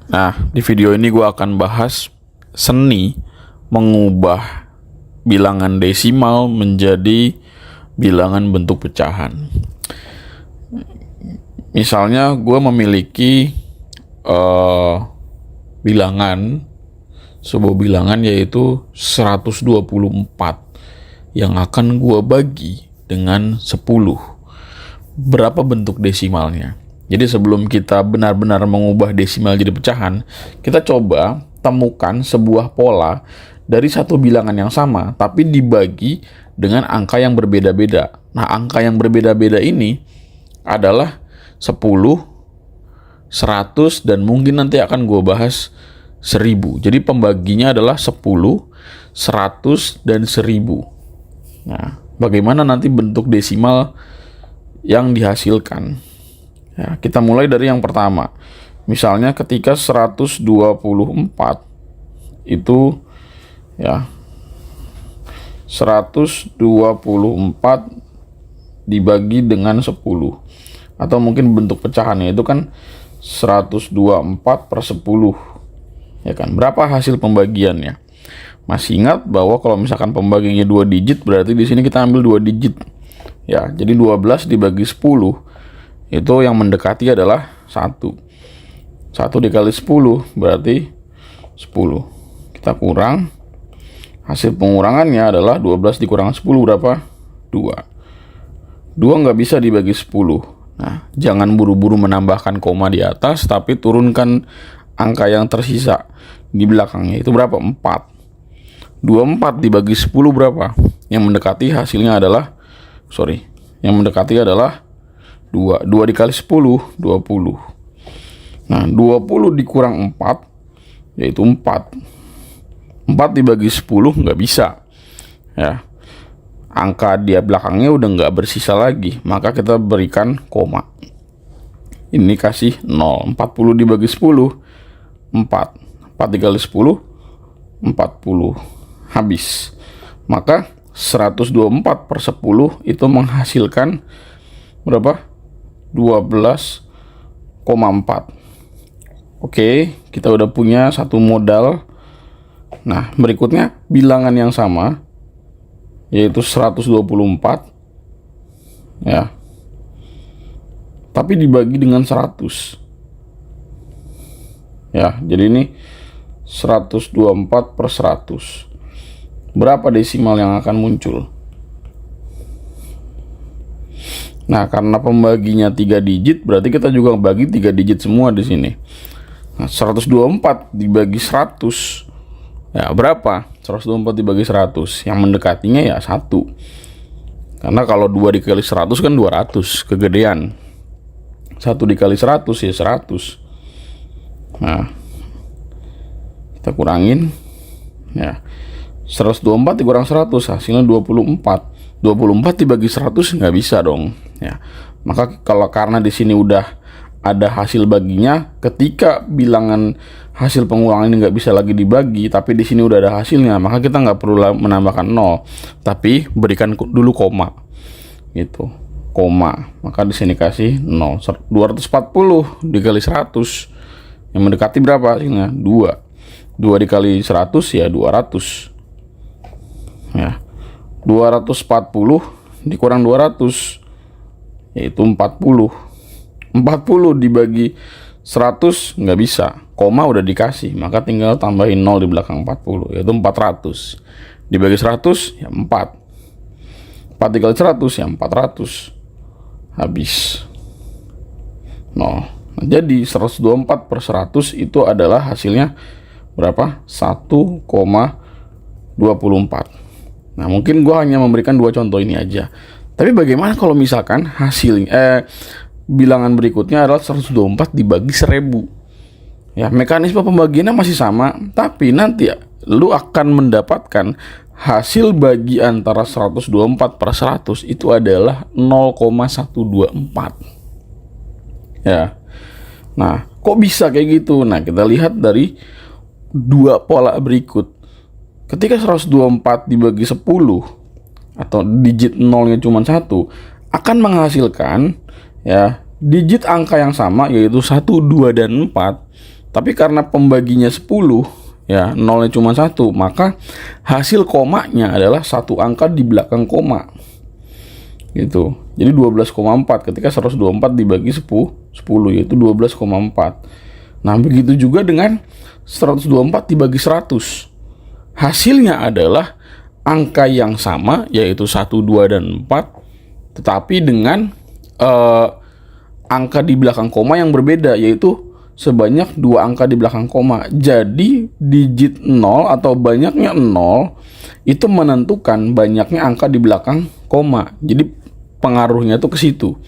Nah, di video ini gue akan bahas seni mengubah bilangan desimal menjadi bilangan bentuk pecahan. Misalnya gue memiliki sebuah bilangan yaitu 124 yang akan gue bagi dengan 10. Berapa bentuk desimalnya? Jadi sebelum kita benar-benar mengubah desimal jadi pecahan, kita coba temukan sebuah pola dari satu bilangan yang sama tapi dibagi dengan angka yang berbeda-beda. Nah, angka yang berbeda-beda ini adalah 10, 100, dan mungkin nanti akan gue bahas 1000. Jadi pembaginya adalah 10, 100, dan 1000. Nah, bagaimana nanti bentuk desimal yang dihasilkan? Ya, kita mulai dari yang pertama. Misalnya ketika 124 itu ya 124 dibagi dengan 10, atau mungkin bentuk pecahannya itu kan 124 per 10, ya kan? Berapa hasil pembagiannya? Masih ingat bahwa kalau misalkan pembagiannya 2 digit, berarti di sini kita ambil 2 digit. Ya, jadi 12 dibagi 10 itu yang mendekati adalah 1. 1 dikali 10 berarti 10. Kita kurang. Hasil pengurangannya adalah 12 dikurang 10 berapa? 2. 2 nggak bisa dibagi 10. Nah, jangan buru-buru menambahkan koma di atas, tapi turunkan angka yang tersisa di belakangnya. Itu berapa? 4. 24 dibagi 10 berapa? Yang mendekati hasilnya adalah yang mendekati adalah 2. 2 dikali 10, 20. Nah, 20 dikurang 4 yaitu 4. 4 dibagi 10 nggak bisa. Ya. Angka di belakangnya udah nggak bersisa lagi, maka kita berikan koma. Ini kasih 0. 40 dibagi 10, 4. 4 dikali 10, 40. Habis. Maka 124 per 10 itu menghasilkan berapa? 12,4. Oke, kita udah punya satu modal. Nah, berikutnya bilangan yang sama yaitu 124 ya. Tapi dibagi dengan 100. Ya, jadi ini 124 per 100. Berapa desimal yang akan muncul? Nah, karena pembaginya 3 digit, berarti kita juga bagi 3 digit semua di sini. Nah, 124 dibagi 100. Ya, berapa? 124 dibagi 100. Yang mendekatinya ya 1. Karena kalau 2 dikali 100 kan 200, kegedean. 1 dikali 100 ya 100. Nah, kita kurangin. Ya. 124 dikurang 100 hasilnya 24. 24 dibagi 100 nggak bisa dong. Ya, maka karena di sini udah ada hasil baginya, ketika bilangan hasil pengulangan ini nggak bisa lagi dibagi, tapi di sini udah ada hasilnya, maka kita nggak perlu menambahkan 0, tapi berikan dulu koma, gitu, koma. Maka di sini kasih 0. 240 dikali 100 yang mendekati berapa hasilnya? 2. 2 dikali 100 ya 200. Ya. 240 dikurang 200 yaitu 40. 40 dibagi 100 nggak bisa, koma udah dikasih, maka tinggal tambahin 0 di belakang 40 yaitu 400. Dibagi 100 ya 4. 4 dikali 100 ya 400. Habis 0. Nah, jadi 124 per 100 itu adalah hasilnya berapa? 1,24. Nah, mungkin gue hanya memberikan 2 contoh ini aja. Tapi bagaimana kalau misalkan bilangan berikutnya adalah 124 dibagi 1000? Ya, mekanisme pembagiannya masih sama, tapi nanti lu akan mendapatkan hasil bagi antara 124 per 100 itu adalah 0,124. Ya. Nah, kok bisa kayak gitu? Nah, kita lihat dari 2 pola berikut. Ketika 124 dibagi 10 atau digit nolnya cuma 1, akan menghasilkan ya digit angka yang sama yaitu 1, 2, dan 4, Tapi karena pembaginya 10, ya nolnya cuma 1, maka hasil komanya adalah satu angka di belakang koma. Gitu. Jadi 12,4 ketika 124 dibagi 10 yaitu 12,4. Nah, begitu juga dengan 124 dibagi 100. Hasilnya adalah angka yang sama yaitu 1, 2, dan 4, tetapi dengan angka di belakang koma yang berbeda, yaitu sebanyak 2 angka di belakang koma. Jadi digit 0 atau banyaknya 0 itu menentukan banyaknya angka di belakang koma. Jadi pengaruhnya tuh ke situ.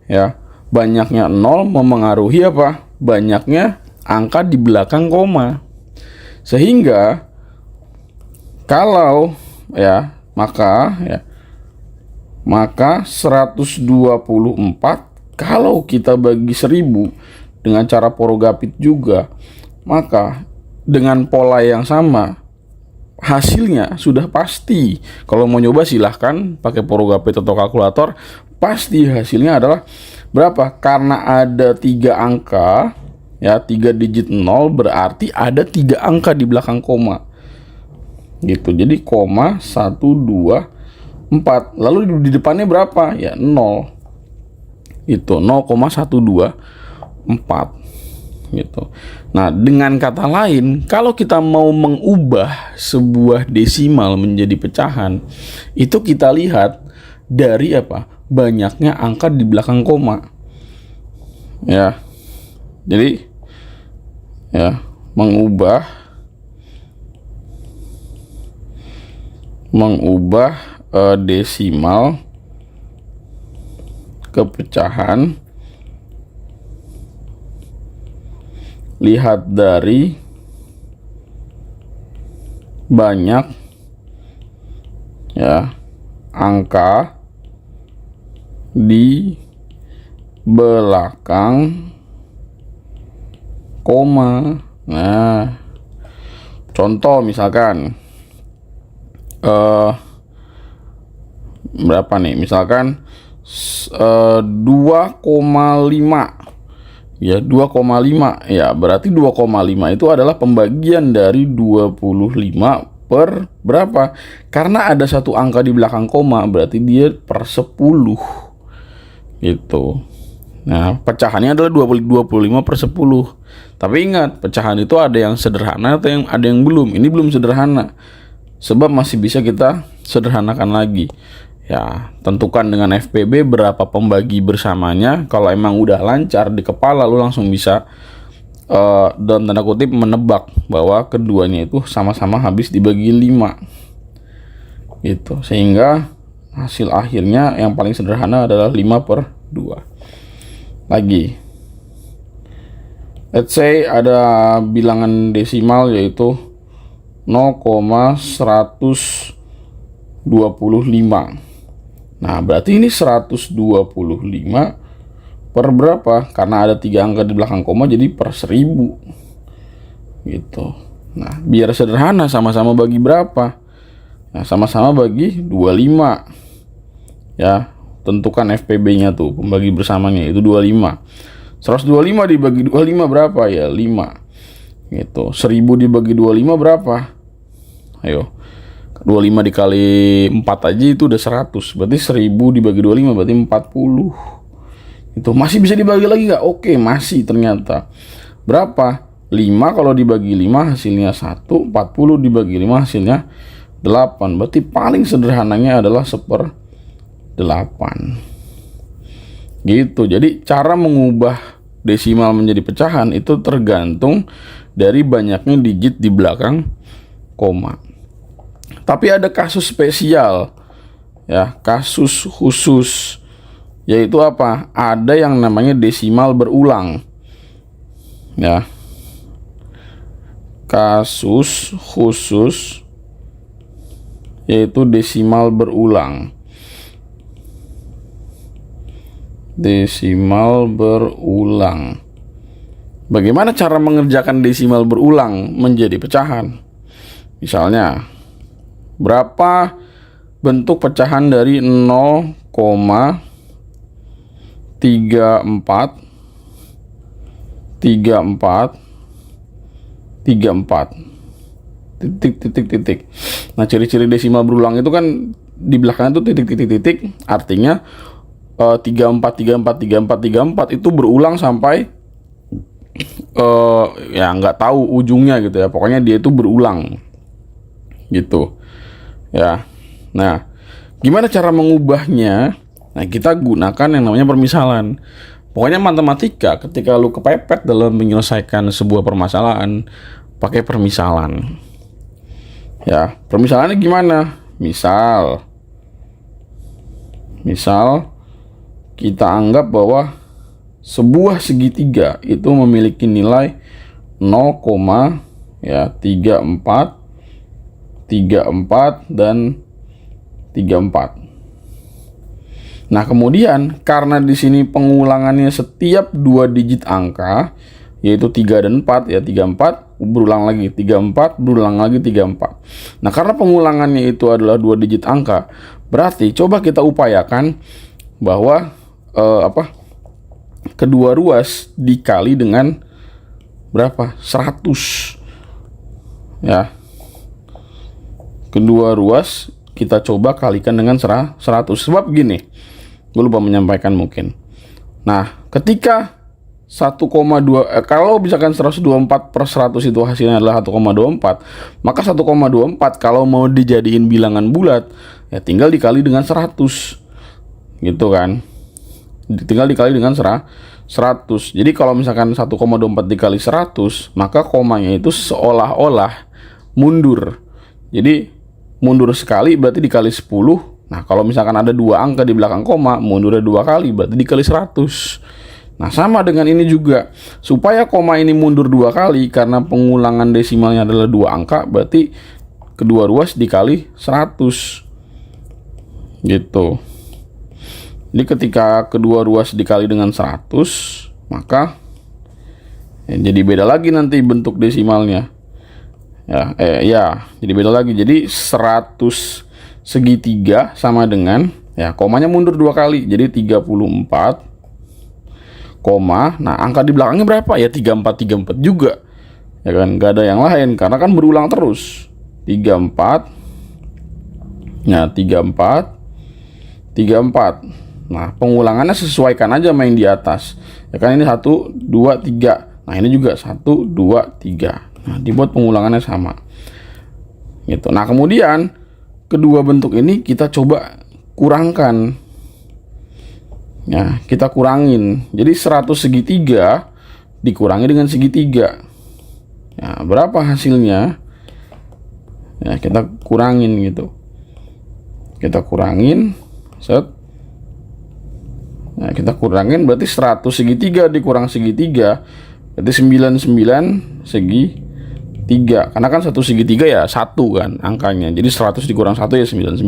Ya, banyaknya 0 memengaruhi apa? Banyaknya angka di belakang koma. Sehingga kalau ya, maka 124 kalau kita bagi 1000 dengan cara porogapit juga, maka dengan pola yang sama hasilnya sudah pasti. Kalau mau nyoba silahkan pakai porogapit atau kalkulator, pasti hasilnya adalah berapa? Karena ada 3 angka, ya 3 digit 0 berarti ada 3 angka di belakang koma. Gitu. Jadi koma 1, 2, 4. Lalu di depannya berapa? Ya 0. Itu 0,124 gitu. Nah, dengan kata lain, kalau kita mau mengubah sebuah desimal menjadi pecahan, itu kita lihat dari apa? Banyaknya angka di belakang koma. Ya. Jadi ya, mengubah desimal ke pecahan, lihat dari banyak ya angka di belakang koma. Nah, contoh misalkan berapa nih? Misalkan 2,5. Ya, 2,5. Ya, berarti 2,5 itu adalah pembagian dari 25 per berapa? Karena ada satu angka di belakang koma, berarti dia per 10. Gitu. Nah, pecahannya adalah 25 per 10. Tapi ingat, pecahan itu ada yang sederhana atau ada yang belum. Ini belum sederhana. Sebab masih bisa kita sederhanakan lagi. Ya, tentukan dengan FPB berapa pembagi bersamanya. Kalau emang udah lancar di kepala, lu langsung bisa dalam tanda kutip menebak bahwa keduanya itu sama-sama habis dibagi 5. Gitu. Sehingga hasil akhirnya yang paling sederhana adalah 5/2. Lagi, let's say ada bilangan desimal yaitu 0,125. Nah, berarti ini 125 per berapa? Karena ada 3 angka di belakang koma, jadi per 1000. Gitu. Nah, biar sederhana, sama-sama bagi berapa? Nah, sama-sama bagi 25. Ya, tentukan FPB-nya tuh, pembagi bersamanya itu 25. 125 dibagi 25 berapa? Ya, 5. Gitu. 1000 dibagi 25 berapa? Ayo. 25 dikali 4 aja itu udah 100. Berarti 1000 dibagi 25 berarti 40. Itu masih bisa dibagi lagi nggak? Oke, masih ternyata. Berapa? 5 kalau dibagi 5 hasilnya 1. 40 dibagi 5 hasilnya 8. Berarti paling sederhananya adalah 1/8. Gitu. Jadi cara mengubah desimal menjadi pecahan itu tergantung dari banyaknya digit di belakang koma. Tapi ada kasus spesial, ya, kasus khusus, yaitu apa? Ada yang namanya desimal berulang, ya. Kasus khusus yaitu desimal berulang. Desimal berulang. Bagaimana cara mengerjakan desimal berulang menjadi pecahan? Misalnya, berapa bentuk pecahan dari 0,34 34 titik titik titik. Nah, ciri-ciri desimal berulang itu kan di belakangnya tuh titik titik titik, artinya 34 34 34 34 itu berulang sampai ya nggak tahu ujungnya gitu ya, pokoknya dia itu berulang gitu ya. Nah, gimana cara mengubahnya? Nah, kita gunakan yang namanya permisalan. Pokoknya matematika ketika lu kepepet dalam menyelesaikan sebuah permasalahan, pakai permisalan ya. Permisalannya gimana? Misal kita anggap bahwa sebuah segitiga itu memiliki nilai 0,34 34 dan 34. Nah, kemudian karena di sini pengulangannya setiap 2 digit angka, yaitu 3 dan 4 ya, 34 berulang lagi, 34 berulang lagi, 34. Nah, karena pengulangannya itu adalah 2 digit angka, berarti coba kita upayakan bahwa kedua ruas dikali dengan berapa? 100 ya. Kedua ruas kita coba kalikan dengan 100. Sebab gini, gue lupa menyampaikan mungkin. Nah, ketika 1,2 kalau misalkan 124 per 100 itu hasilnya adalah 1,24, maka 1,24 kalau mau dijadiin bilangan bulat ya tinggal dikali dengan 100 gitu kan, tinggal dikali dengan 100. Jadi kalau misalkan 1,24 dikali 100, maka komanya itu seolah-olah mundur. Jadi mundur sekali berarti dikali 10. Nah, kalau misalkan ada 2 angka di belakang koma, mundurnya 2 kali berarti dikali 100. Nah, sama dengan ini juga. Supaya koma ini mundur 2 kali karena pengulangan desimalnya adalah 2 angka, berarti kedua ruas dikali 100. Gitu. Jadi ketika kedua ruas dikali dengan 100, maka jadi beda lagi nanti bentuk desimalnya. Jadi beda lagi. Jadi 100 segitiga sama dengan ya komanya mundur 2 kali. Jadi 34 koma. Nah, angka di belakangnya berapa? Ya 34 juga. Ya kan, nggak ada yang lain karena kan berulang terus. 34. Nah, 34 34. Nah, pengulangannya sesuaikan aja main di atas. Ya kan, ini 1 2 3. Nah, ini juga 1 2 3. Nah, dibuat pengulangannya sama gitu. Nah, kemudian kedua bentuk ini kita coba kurangkan ya, kita kurangin. Jadi 100 segitiga dikurangi dengan segitiga ya, berapa hasilnya ya, kita kurangin gitu, kita kurangin set. Nah, kita kurangin berarti 100 segitiga dikurang segitiga berarti 99 segitiga. Karena kan 1 segitiga ya 1 kan angkanya. Jadi 100 dikurang 1 ya 99.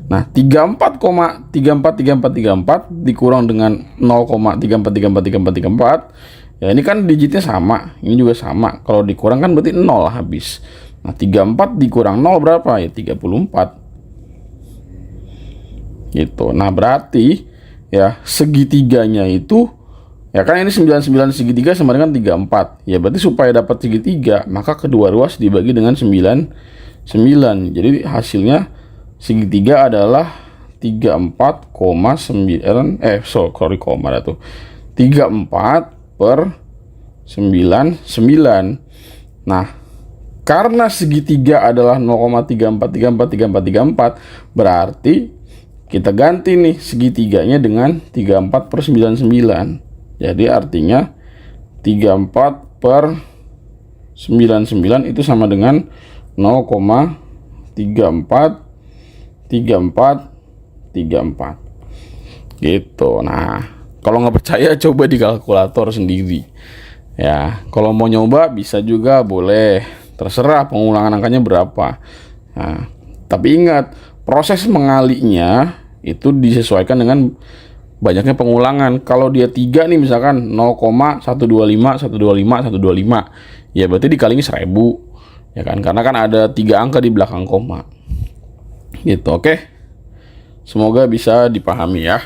Nah, 34,343434 dikurang dengan 0,34343434. Ya, ini kan digitnya sama, ini juga sama. Kalau dikurang kan berarti 0 habis. Nah, 34 dikurang 0 berapa? Ya 34. Gitu. Nah, berarti ya segitiganya itu ya kan ini 99 segitiga sama dengan 34. Ya berarti supaya dapat segitiga, maka kedua ruas dibagi dengan 9. Jadi hasilnya segitiga adalah 34,9 koma dah tuh. 34 per 99. Nah, karena segitiga adalah 0,34343434, berarti kita ganti nih segitiganya dengan 34 per 99. Jadi artinya 34 per 99 itu sama dengan 0,343434 gitu. Nah, kalau nggak percaya coba di kalkulator sendiri ya. Kalau mau nyoba bisa juga, boleh, terserah pengulangan angkanya berapa. Nah, tapi ingat, proses mengalinya itu disesuaikan dengan banyaknya pengulangan. Kalau dia 3 nih misalkan 0,125 ya berarti dikalinya 1000 ya kan, karena kan ada 3 angka di belakang koma gitu. Oke, semoga bisa dipahami ya.